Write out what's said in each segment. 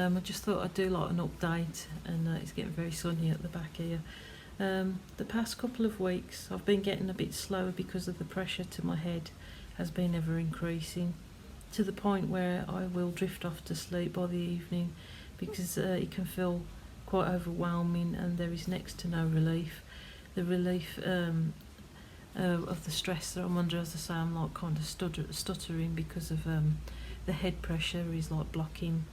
I just thought I'd do like an update, and it's getting very sunny at the back here. The past couple of weeks I've been getting a bit slower because of the pressure to my head has been ever increasing, to the point where I will drift off to sleep by the evening because it can feel quite overwhelming and there is next to no relief. The relief of the stress that I'm under, as I say, I'm like kind of stuttering because of the head pressure is like blocking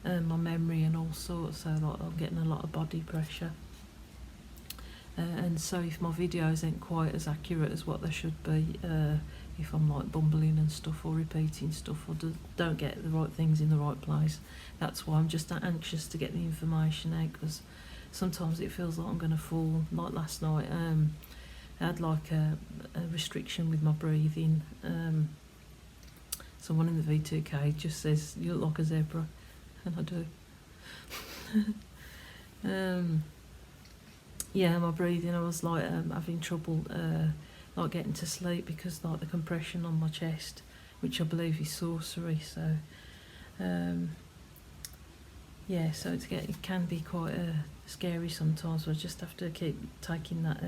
my memory and all sorts, so like I'm getting a lot of body pressure. And so if my videos ain't quite as accurate as what they should be, if I'm like bumbling and stuff or repeating stuff or don't get the right things in the right place, that's why I'm just anxious to get the information out, because sometimes it feels like I'm going to fall. Like last night, I had like a restriction with my breathing. Someone in the V2K just says, "You look like a zebra," and I do. Yeah, my breathing, I was like having trouble like getting to sleep because like the compression on my chest, which I believe is sorcery. So yeah, so it can be quite scary sometimes. So I just have to keep taking that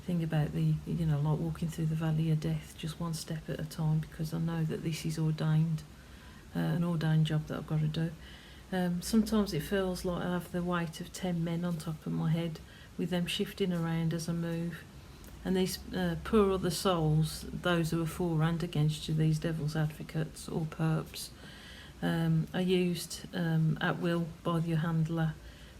thing about the, like walking through the valley of death, just one step at a time, because I know that this is ordained, an ordained job that I've got to do. Sometimes it feels like I have the weight of 10 men on top of my head, with them shifting around as I move. And these poor other souls, those who are for and against you, these devil's advocates or perps, are used at will by your handler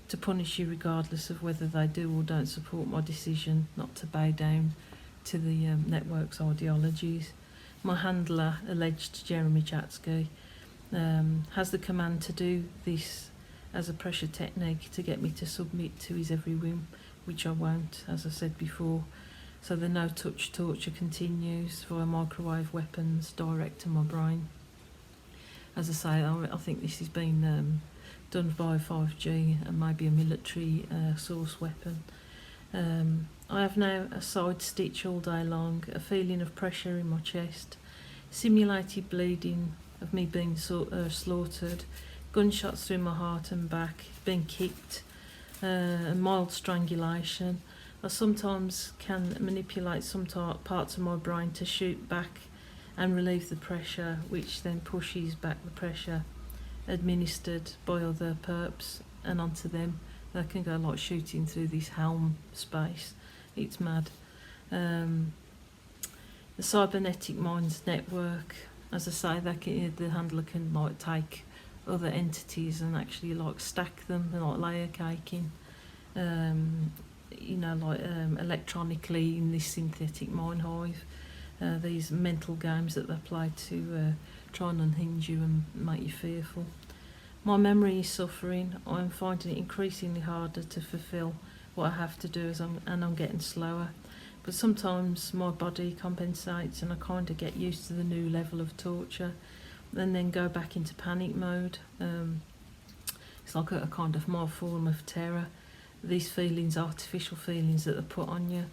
to punish you regardless of whether they do or don't support my decision not to bow down to the network's ideologies. My handler, alleged Jeremy Chatsky, has the command to do this as a pressure technique to get me to submit to his every whim, which I won't, as I said before. So the no-touch torture continues via microwave weapons direct to my brain. As I say, I think this has been done by 5G and maybe a military source weapon. I have now a side stitch all day long, a feeling of pressure in my chest, simulated bleeding of me being slaughtered, gunshots through my heart and back, being kicked, and mild strangulation. I sometimes can manipulate some parts of my brain to shoot back and relieve the pressure, which then pushes back the pressure administered by other perps and onto them. They can go like shooting through this helm space. It's mad. The cybernetic minds network, as I say, the handler can like take other entities and actually like stack them, like layer caking, electronically in this synthetic mind hive. These mental games that they play to try and unhinge you and make you fearful. My memory is suffering. I'm finding it increasingly harder to fulfil what I have to do and I'm getting slower. But sometimes my body compensates and I kind of get used to the new level of torture and then go back into panic mode. It's like a kind of mild form of terror. These feelings, artificial feelings that are put on you.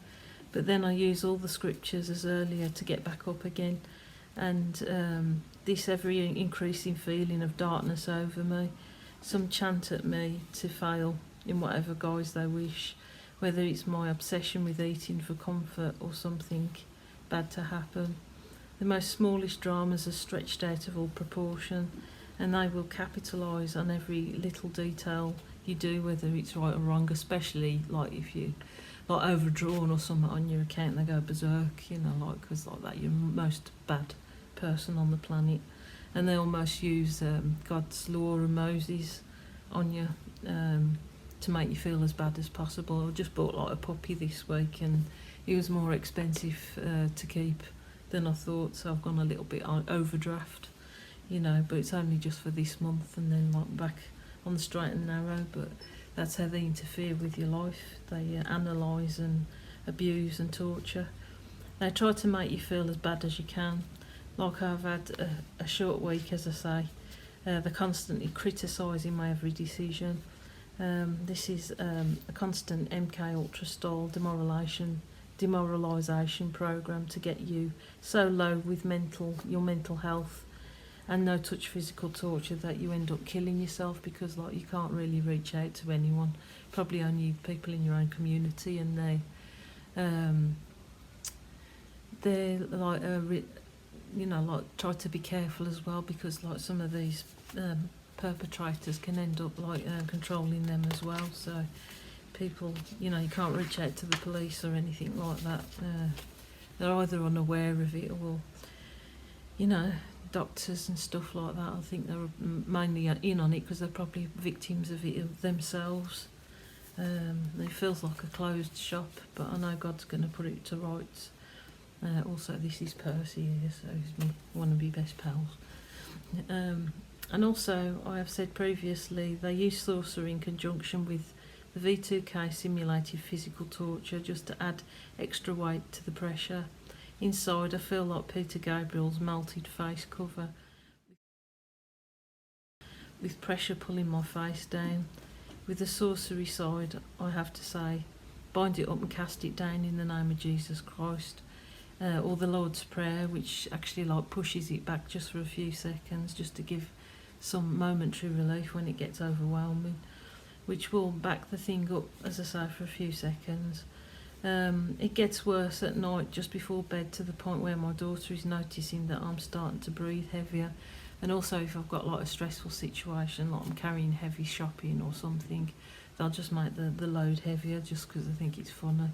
But then I use all the scriptures as earlier to get back up again. And this ever increasing feeling of darkness over me. Some chant at me to fail in whatever guise they wish, whether it's my obsession with eating for comfort or something bad to happen. The most smallest dramas are stretched out of all proportion, and they will capitalise on every little detail you do, whether it's right or wrong, especially like if you like overdrawn or something on your account, they go berserk, because like that you're the most bad person on the planet, and they almost use God's law and Moses on you to make you feel as bad as possible. I just bought like a puppy this week and it was more expensive to keep than I thought, so I've gone a little bit on overdraft, but it's only just for this month and then like back on the straight and narrow. But that's how they interfere with your life. They analyse and abuse and torture. They try to make you feel as bad as you can. Like I've had a short week, as I say. They're constantly criticising my every decision. This is a constant MK Ultra style demoralisation program to get you so low with your mental health and no touch physical torture, that you end up killing yourself, because like you can't really reach out to anyone, probably only people in your own community, and they're like like try to be careful as well, because like some of these perpetrators can end up like controlling them as well. So people, you can't reach out to the police or anything like that. They're either unaware of it, or doctors and stuff like that, I think they're mainly in on it because they're probably victims of it themselves. It feels like a closed shop, but I know God's going to put it to rights. Also, this is Percy here, so he's one of my best pals. And also, I have said previously, they use sorcery in conjunction with the V2K simulated physical torture just to add extra weight to the pressure. Inside, I feel like Peter Gabriel's melted face cover, with pressure pulling my face down. With the sorcery side, I have to say, bind it up and cast it down in the name of Jesus Christ. Or the Lord's Prayer, which actually like pushes it back just for a few seconds, just to give some momentary relief when it gets overwhelming, which will back the thing up, as I say, for a few seconds. It gets worse at night just before bed, to the point where my daughter is noticing that I'm starting to breathe heavier. And also if I've got like a stressful situation, like I'm carrying heavy shopping or something, they'll just make the load heavier just because I think it's funny.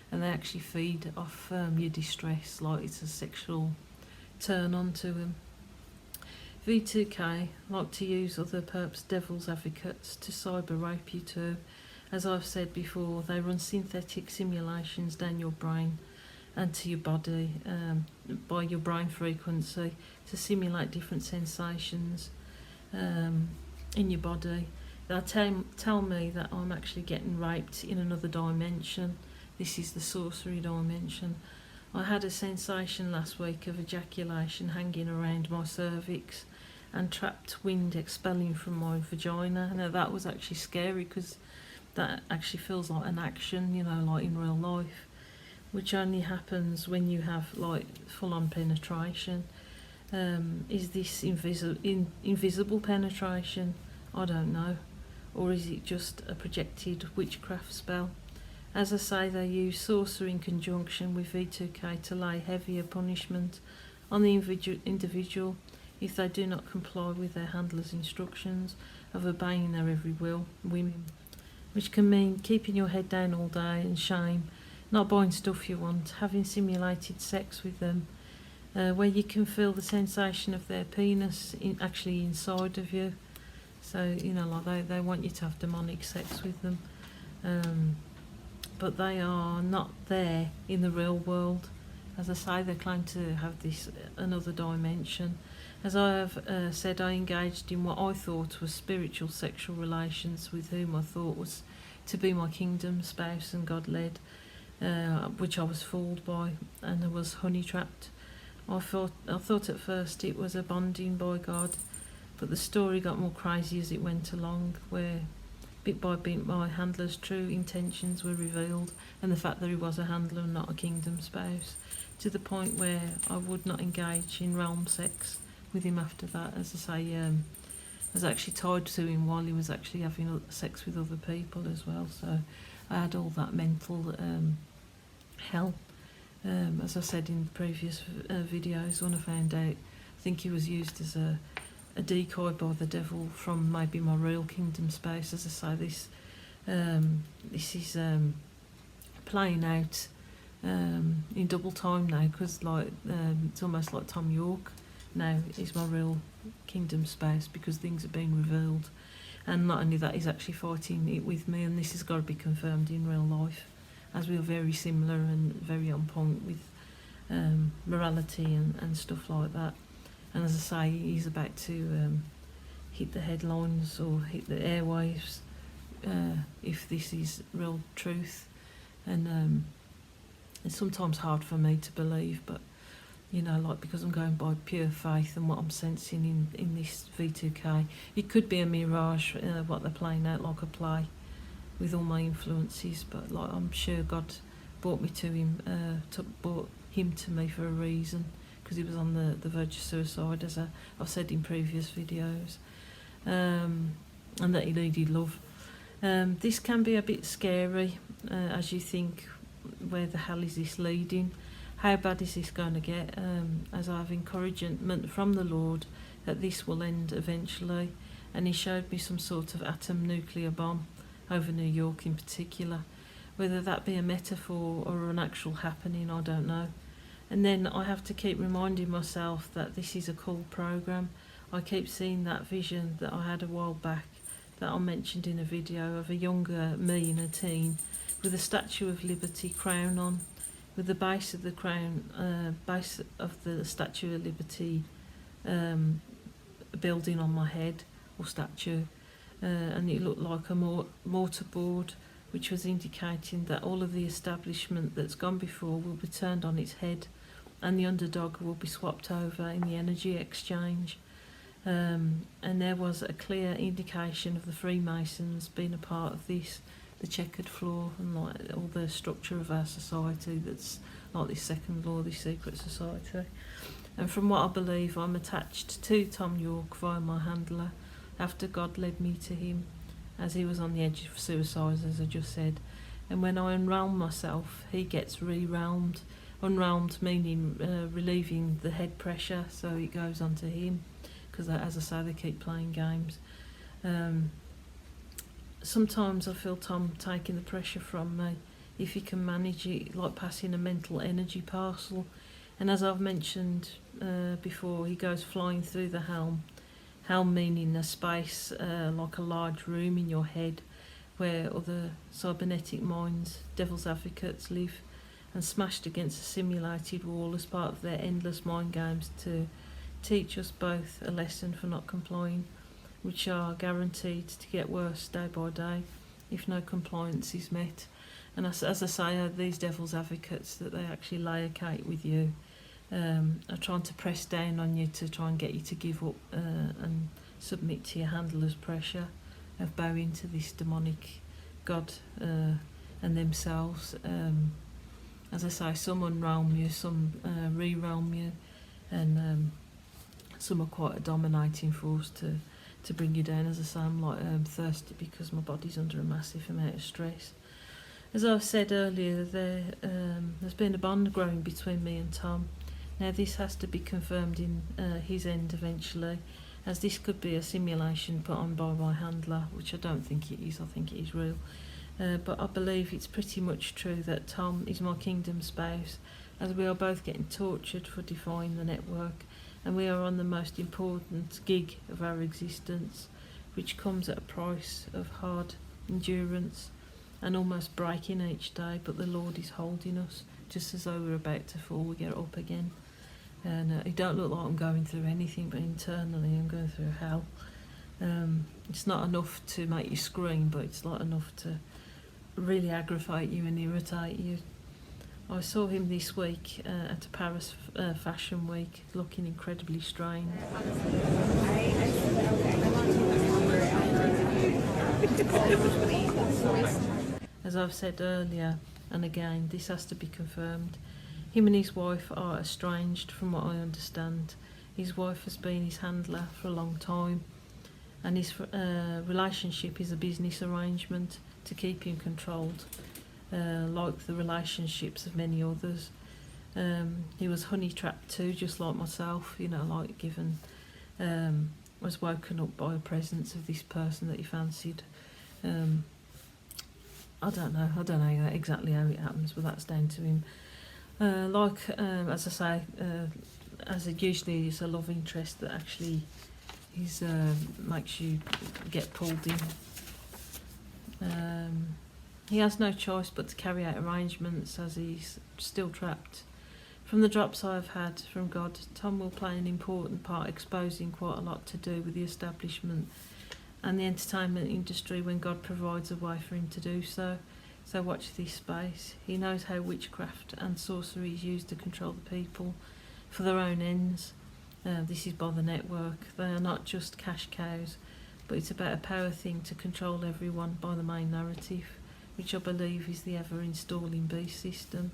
And they actually feed off your distress, like it's a sexual turn on to them. V2K like to use other perps devil's advocates to cyber rape you too. As I've said before, they run synthetic simulations down your brain and to your body by your brain frequency to simulate different sensations in your body. They tell me that I'm actually getting raped in another dimension. This is the sorcery dimension. I had a sensation last week of ejaculation hanging around my cervix and trapped wind expelling from my vagina. Now that was actually scary, because that actually feels like an action, like in real life, which only happens when you have like full-on penetration. Is this invisible penetration? I don't know. Or is it just a projected witchcraft spell? As I say, they use sorcery in conjunction with V2K to lay heavier punishment on the individual if they do not comply with their handler's instructions of obeying their every will, women, which can mean keeping your head down all day and shame, not buying stuff you want, having simulated sex with them, where you can feel the sensation of their penis actually inside of you. So, like they want you to have demonic sex with them. But they are not there in the real world. As I say, they claim to have this another dimension. As I have said, I engaged in what I thought was spiritual sexual relations with whom I thought was to be my kingdom spouse and God-led, which I was fooled by, and I was honey-trapped. I thought at first it was a bonding by God, but the story got more crazy as it went along, where bit by bit my handler's true intentions were revealed, and the fact that he was a handler and not a kingdom spouse, to the point where I would not engage in realm sex with him after that. As I say, I was actually tied to him while he was actually having sex with other people as well. So I had all that mental hell. As I said in previous videos, when I found out, I think he was used as a decoy by the devil from maybe my real kingdom space. As I say, this is playing out in double time now, because like it's almost like Tom York now is my real kingdom space, because things have been revealed, and not only that, he's actually fighting it with me, and this has got to be confirmed in real life, as we are very similar and very on point with morality and stuff like that. And as I say, he's about to hit the headlines or hit the airwaves if this is real truth. And it's sometimes hard for me to believe, but like, because I'm going by pure faith and what I'm sensing in this V2K, it could be a mirage, what they're playing out like a play with all my influences, but like I'm sure God brought him to me for a reason, because he was on the verge of suicide, as I've said in previous videos, and that he needed love. This can be a bit scary, as you think, where the hell is this leading? How bad is this going to get? As I have encouragement from the Lord that this will end eventually, and he showed me some sort of atom nuclear bomb over New York in particular. Whether that be a metaphor or an actual happening, I don't know. And then I have to keep reminding myself that this is a cool program. I keep seeing that vision that I had a while back that I mentioned in a video of a younger me in a teen with a Statue of Liberty crown on, with the base of the crown, base of the Statue of Liberty building on my head, or statue, and it looked like a mortarboard, which was indicating that all of the establishment that's gone before will be turned on its head, and the underdog will be swapped over in the energy exchange. And there was a clear indication of the Freemasons being a part of this, the checkered floor, and like all the structure of our society that's like this second law, this secret society. And from what I believe, I'm attached to Tom York via my handler after God led me to him, as he was on the edge of suicide, as I just said. And when I unrealm myself, he gets re-realmed. Unrealmed meaning relieving the head pressure, so it goes on to him, because as I say, they keep playing games. Sometimes I feel Tom taking the pressure from me, if he can manage it, like passing a mental energy parcel. And as I've mentioned before, he goes flying through the helm meaning a space like a large room in your head where other cybernetic minds, devil's advocates, live, and smashed against a simulated wall as part of their endless mind games to teach us both a lesson for not complying, which are guaranteed to get worse day by day if no compliance is met. And as I say, these devil's advocates, that they actually lay a cake with you, are trying to press down on you to try and get you to give up and submit to your handler's pressure of bowing to this demonic god and themselves. As I say, some unrealm you, some re-realm you, and some are quite a dominating force to bring you down. As I say, I'm like thirsty because my body's under a massive amount of stress. As I've said earlier, there's been a bond growing between me and Tom. Now this has to be confirmed in his end eventually, as this could be a simulation put on by my handler, which I don't think it is. I think it is real. But I believe it's pretty much true that Tom is my kingdom spouse, as we are both getting tortured for defying the network, and we are on the most important gig of our existence, which comes at a price of hard endurance and almost breaking each day, but the Lord is holding us. Just as though we're about to fall, we get up again. And it don't look like I'm going through anything, but internally I'm going through hell. It's not enough to make you scream, but it's not enough to really aggravate you and irritate you. I saw him this week at a Paris Fashion Week, looking incredibly strange. As I've said earlier, and again, this has to be confirmed, him and his wife are estranged from what I understand. His wife has been his handler for a long time, and his relationship is a business arrangement to keep him controlled, like the relationships of many others. He was honey trapped too, just like myself, like given, was woken up by a presence of this person that he fancied. I don't know exactly how it happens, but that's down to him. As I say, as it usually is a love interest that actually makes you get pulled in. He has no choice but to carry out arrangements, as he's still trapped. From the drops I've had from God, Tom will play an important part, exposing quite a lot to do with the establishment and the entertainment industry when God provides a way for him to do so. So watch this space. He knows how witchcraft and sorcery is used to control the people for their own ends. This is by the network. They are not just cash cows, but it's about a power thing to control everyone by the main narrative, which I believe is the ever-installing beast system.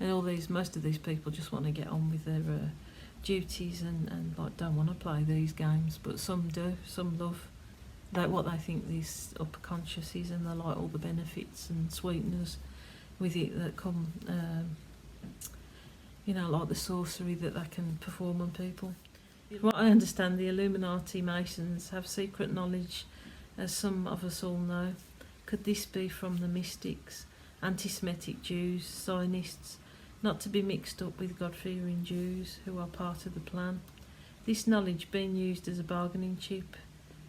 And most of these people just want to get on with duties and like don't want to play these games, but some do. Some love what they think this upper conscious is, and they like all the benefits and sweeteners with it that come. Like the sorcery that they can perform on people. What I understand, the Illuminati Masons have secret knowledge, as some of us all know. Could this be from the mystics, anti-Semitic Jews, Zionists, not to be mixed up with God-fearing Jews who are part of the plan? This knowledge being used as a bargaining chip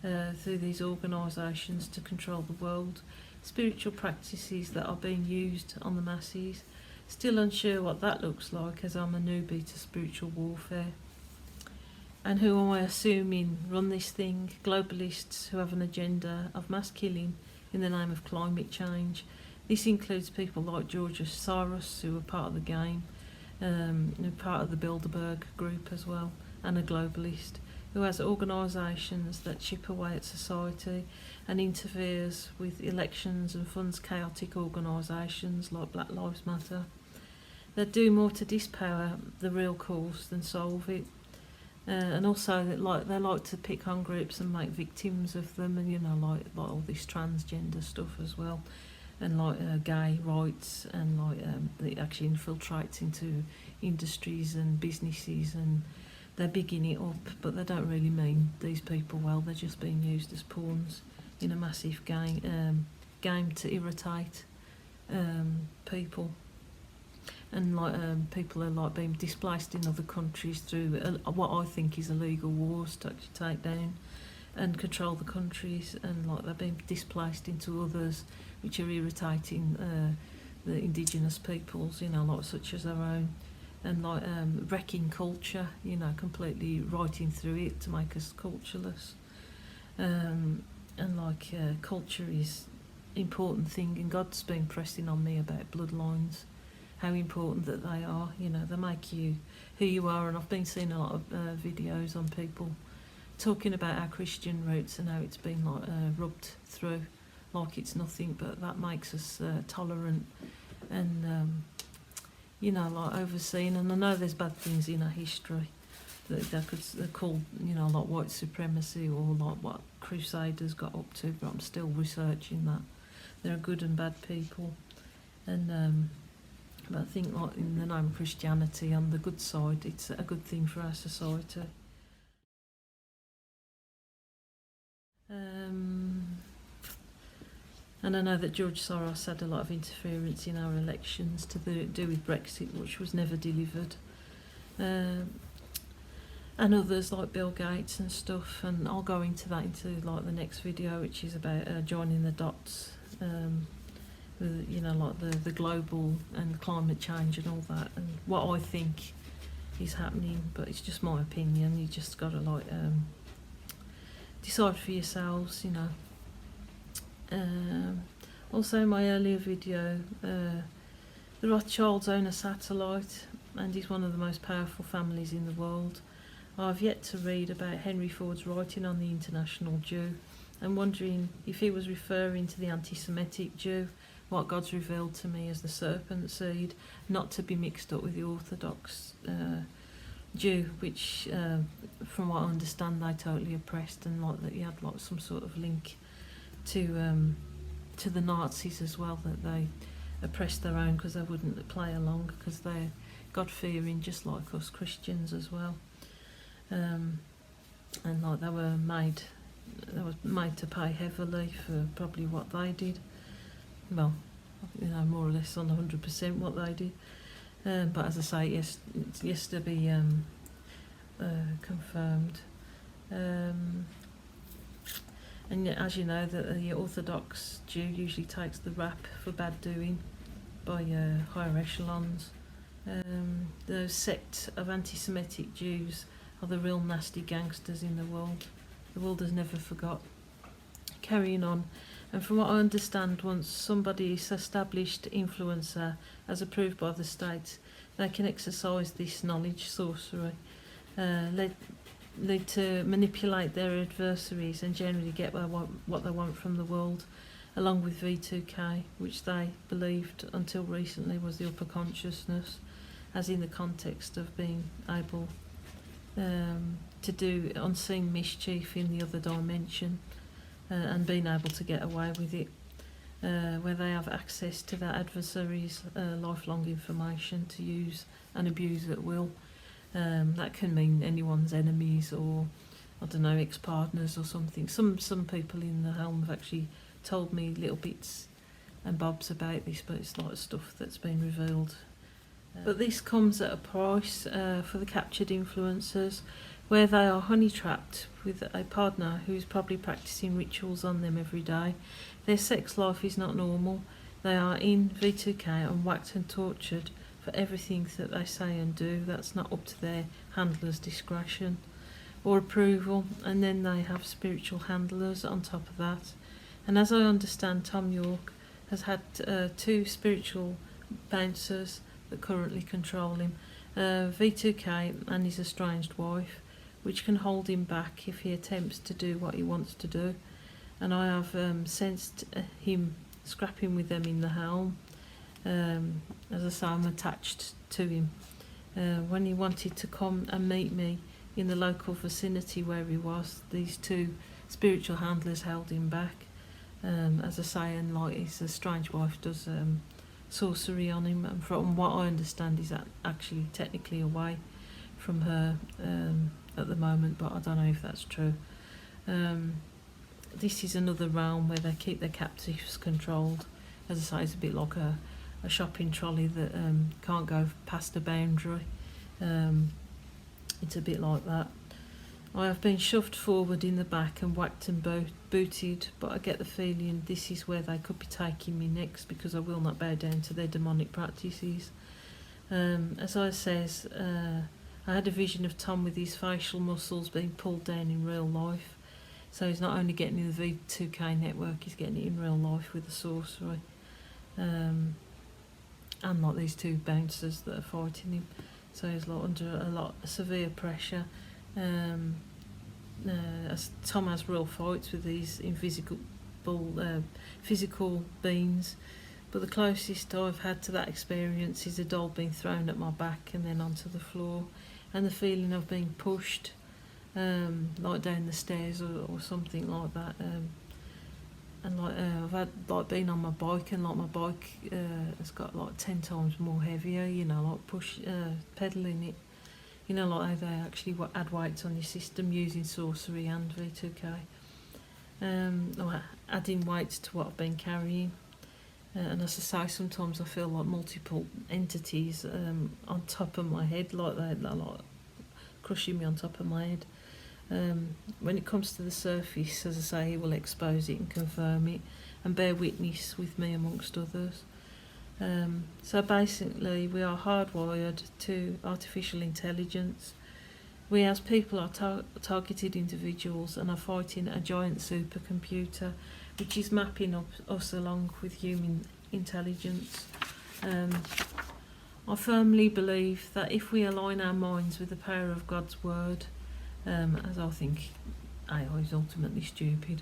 through these organisations to control the world, spiritual practices that are being used on the masses. Still unsure what that looks like, as I'm a newbie to spiritual warfare. And who am I assuming run this thing? Globalists who have an agenda of mass killing in the name of climate change. This includes people like George Soros, who are part of the game, who are part of the Bilderberg group as well, and a globalist who has organisations that chip away at society and interferes with elections and funds chaotic organisations like Black Lives Matter that do more to dispower the real cause than solve it. And also that they like to pick on groups and make victims of them, and like all this transgender stuff as well, and gay rights, and it actually infiltrates into industries and businesses, and they're bigging it up, but they don't really mean these people well. They're just being used as pawns in a massive game to irritate people. And people are being displaced in other countries through what I think is illegal wars to actually take down and control the countries, and they're being displaced into others which are irritating the indigenous peoples, such as our own, and wrecking culture, completely writing through it to make us cultureless. Culture is important thing, and God's been pressing on me about bloodlines, how important that they are. They make you who you are, and I've been seeing a lot of videos on people talking about our Christian roots and how it's been rubbed through like it's nothing, but that makes us tolerant and overseen. And I know there's bad things in our history that they could call like white supremacy, or like what Crusaders got up to, but I'm still researching that. There are good and bad people, and but I think in the name of Christianity, on the good side, it's a good thing for our society. And I know that George Soros had a lot of interference in our elections to do with Brexit, which was never delivered. And others like Bill Gates and stuff, and I'll go into that into the next video, which is about joining the dots. The global and climate change and all that, and what I think is happening, but it's just my opinion. You just got to decide for yourselves, Also, my earlier video, the Rothschilds own a satellite, and he's one of the most powerful families in the world. I've yet to read about Henry Ford's writing on the International Jew, and wondering if he was referring to the anti-Semitic Jew, what God's revealed to me as the serpent seed, not to be mixed up with the Orthodox Jew, which, from what I understand, they totally oppressed, and that he had some sort of link to the Nazis as well, that they oppressed their own because they wouldn't play along, because they're God-fearing just like us Christians as well, and they were made to pay heavily for probably what they did. Well, more or less on 100% what they did. But as I say, it's yes to be confirmed. And yet, as you know, the Orthodox Jew usually takes the rap for bad doing by higher echelons. The sect of anti-Semitic Jews are the real nasty gangsters in the world. The world has never forgot. Carrying on. And from what I understand, once somebody is established influencer, as approved by the state, they can exercise this knowledge, sorcery, lead to manipulate their adversaries and generally get what they want from the world, along with V2K, which they believed until recently was the upper consciousness, as in the context of being able to do unseen mischief in the other dimension, and being able to get away with it, where they have access to their adversaries' lifelong information to use and abuse at will. That can mean anyone's enemies, or I don't know, ex-partners or something. Some people in the helm have actually told me little bits and bobs about this, but it's not stuff that's been revealed. But this comes at a price for the captured influencers, where they are honey-trapped with a partner who's probably practicing rituals on them every day. Their sex life is not normal. They are in V2K and whacked and tortured for everything that they say and do. That's not up to their handler's discretion or approval. And then they have spiritual handlers on top of that. And as I understand, Tom York has had 2 spiritual bouncers that currently control him, V2K and his estranged wife, which can hold him back if he attempts to do what he wants to do. And I have sensed him scrapping with them in the helm. As I say, I'm attached to him. When he wanted to come and meet me in the local vicinity where he was, these 2 spiritual handlers held him back. As I say, and like his estranged wife does sorcery on him, and from what I understand, he's actually technically away from her at the moment, but I don't know if that's true. This is another realm where they keep their captives controlled. As I say, it's a bit like a shopping trolley that can't go past a boundary. It's a bit like that. I have been shoved forward in the back and whacked and booted, but I get the feeling this is where they could be taking me next, because I will not bow down to their demonic practices. As I says, I had a vision of Tom with his facial muscles being pulled down in real life. So he's not only getting in the V2K network, he's getting it in real life with the sorcery. And like these 2 bouncers that are fighting him. So he's like under a lot of severe pressure. As Tom has real fights with these invisible physical beings, but the closest I've had to that experience is a doll being thrown at my back and then onto the floor, and the feeling of being pushed like down the stairs or something like that. And like I've had like been on my bike, and like my bike has got like 10 times more heavier, you know, like push pedaling it, you know, like how they actually add weights on your system using sorcery and V2K, or adding weights to what I've been carrying. And as I say, sometimes I feel like multiple entities on top of my head, like they're like crushing me on top of my head. When it comes to the surface, as I say, he will expose it and confirm it and bear witness with me amongst others. So basically, we are hardwired to artificial intelligence. We as people are targeted individuals and are fighting a giant supercomputer which is mapping up us along with human intelligence. I firmly believe that if we align our minds with the power of God's word, as I think AI is ultimately stupid,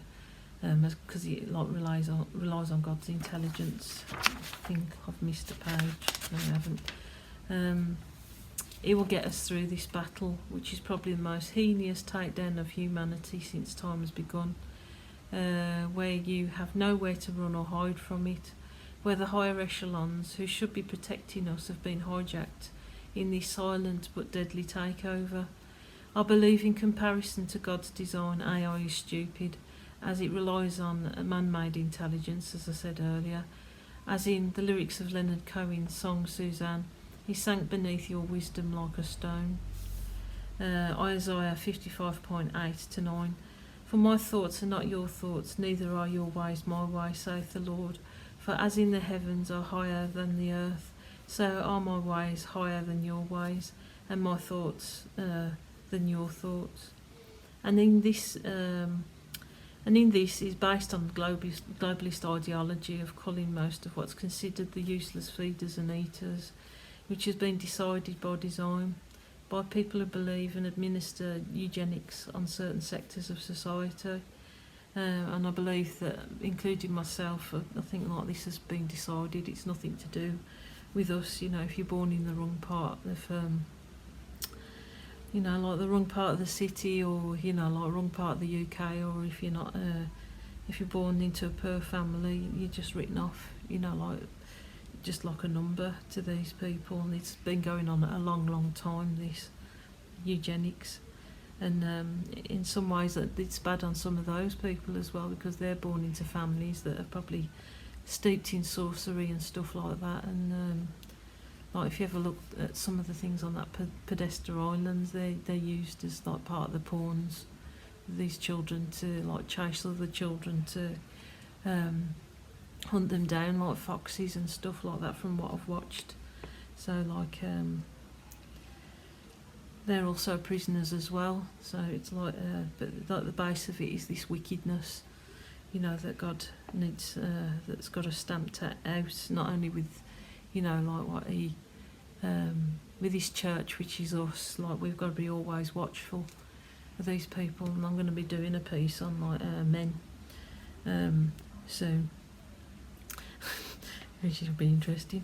because it like relies on God's intelligence. I think I've missed a page. No, I haven't. It will get us through this battle, which is probably the most heinous takedown of humanity since time has begun, where you have nowhere to run or hide from it, where the higher echelons who should be protecting us have been hijacked in this silent but deadly takeover. I believe in comparison to God's design, AI is stupid, as it relies on a man-made intelligence, as I said earlier. As in the lyrics of Leonard Cohen's song Suzanne, he sank beneath your wisdom like a stone. Isaiah 55:8-9. For my thoughts are not your thoughts, neither are your ways my ways, saith the Lord. For as in the heavens are higher than the earth, so are my ways higher than your ways, and my thoughts than your thoughts. And in this is based on the globalist ideology of culling most of what's considered the useless feeders and eaters, which has been decided by design by people who believe and administer eugenics on certain sectors of society. And I believe that, including myself, I think like this has been decided. It's nothing to do with us. You know, if you're born in the wrong part of you know, like the wrong part of the city, or you know, like wrong part of the UK, or if you're not, if you're born into a poor family, you're just written off. You know, like just like a number to these people, and it's been going on a long, long time. This eugenics, and in some ways, that it's bad on some of those people as well, because they're born into families that are probably steeped in sorcery and stuff like that, and like if you ever look at some of the things on that Podesta Islands, they're used as like part of the pawns. These children to like chase other children to hunt them down like foxes and stuff like that. From what I've watched, so like they're also prisoners as well. So it's like, but like the base of it is this wickedness, you know, that God needs, that's got us stamped out, not only with, you know, like what he, with his church, which is us, like we've got to be always watchful of these people. And I'm going to be doing a piece on like men soon, which will be interesting,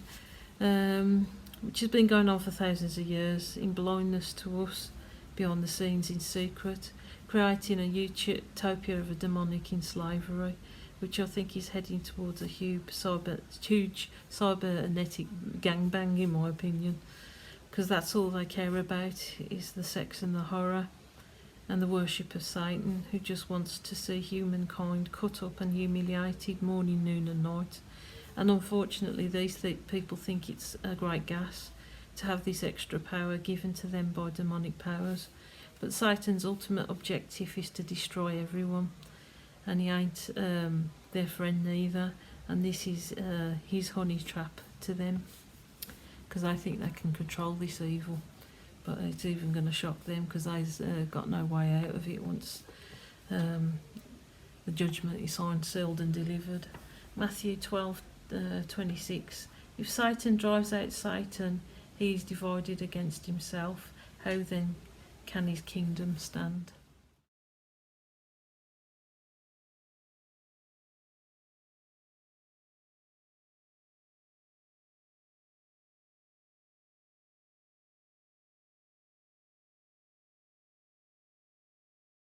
which has been going on for thousands of years, in blindness to us, behind the scenes in secret, creating a utopia of a demonic in slavery, which I think is heading towards a huge cybernetic gangbang, in my opinion, because that's all they care about is the sex and the horror and the worship of Satan, who just wants to see humankind cut up and humiliated morning, noon and night. And unfortunately, these people think it's a great gas to have this extra power given to them by demonic powers. But Satan's ultimate objective is to destroy everyone, and he ain't their friend neither. And this is his honey trap to them, because I think they can control this evil. But it's even going to shock them, because they've got no way out of it once the judgment is signed, sealed and delivered. Matthew 12:26. If Satan drives out Satan, he is divided against himself. How then can his kingdom stand?